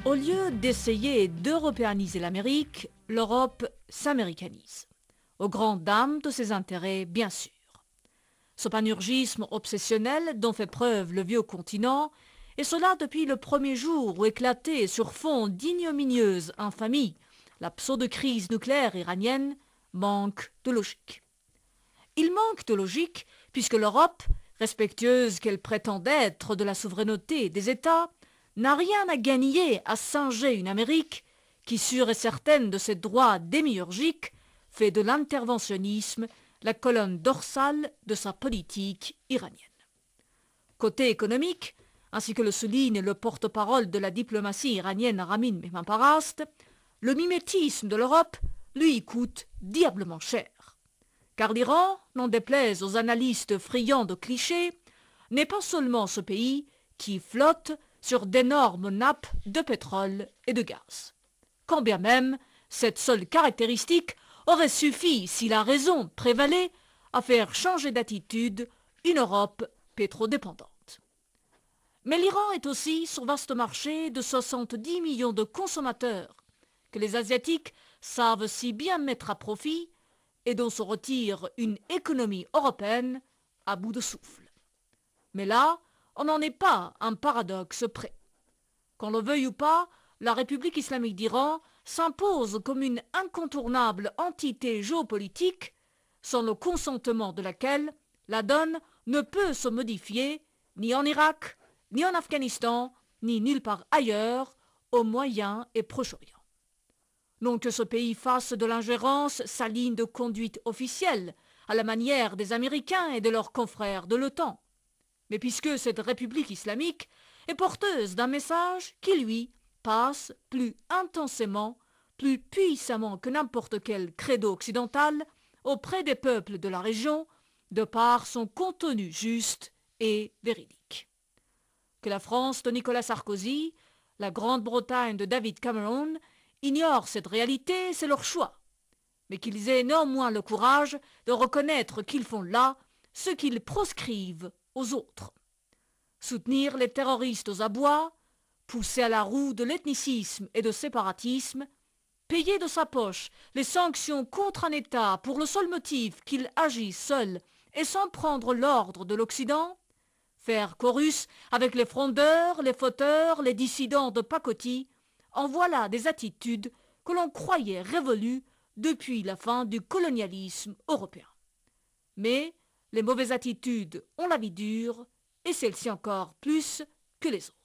Au lieu d'essayer d'européaniser l'Amérique, l'Europe s'américanise, aux grandes dames de ses intérêts bien sûr. Ce panurgisme obsessionnel dont fait preuve le vieux continent, et cela depuis le premier jour où éclatait sur fond d'ignominieuse infamie la pseudo-crise nucléaire iranienne, manque de logique. Il manque de logique puisque l'Europe, respectueuse qu'elle prétend être de la souveraineté des États, n'a rien à gagner à singer une Amérique qui, sûre et certaine de ses droits démiurgiques, fait de l'interventionnisme la colonne dorsale de sa politique iranienne. Côté économique, ainsi que le souligne le porte-parole de la diplomatie iranienne Ramin Mehmanparast, le mimétisme de l'Europe lui coûte diablement cher. Car l'Iran, n'en déplaise aux analystes friands de clichés, n'est pas seulement ce pays qui flotte sur d'énormes nappes de pétrole et de gaz. Quand bien même cette seule caractéristique aurait suffi, si la raison prévalait, à faire changer d'attitude une Europe pétrodépendante. Mais l'Iran est aussi son vaste marché de 70 millions de consommateurs que les Asiatiques savent si bien mettre à profit et dont se retire une économie européenne à bout de souffle. Mais là, on n'en est pas à un paradoxe près. Qu'on le veuille ou pas, la République islamique d'Iran s'impose comme une incontournable entité géopolitique, sans le consentement de laquelle la donne ne peut se modifier ni en Irak, ni en Afghanistan, ni nulle part ailleurs, au Moyen et Proche-Orient. Non que ce pays fasse de l'ingérence sa ligne de conduite officielle, à la manière des Américains et de leurs confrères de l'OTAN, mais puisque cette République islamique est porteuse d'un message qui, lui, passe plus intensément, plus puissamment que n'importe quel credo occidental auprès des peuples de la région, de par son contenu juste et véridique. Que la France de Nicolas Sarkozy, la Grande-Bretagne de David Cameron ignorent cette réalité, c'est leur choix, mais qu'ils aient néanmoins le courage de reconnaître qu'ils font là ce qu'ils proscrivent aux autres. Soutenir les terroristes aux abois, pousser à la roue de l'ethnicisme et de séparatisme, payer de sa poche les sanctions contre un État pour le seul motif qu'il agit seul et sans prendre l'ordre de l'Occident, faire chorus avec les frondeurs, les fauteurs, les dissidents de pacotille, en voilà des attitudes que l'on croyait révolues depuis la fin du colonialisme européen. Mais les mauvaises attitudes ont la vie dure, et celle-ci encore plus que les autres.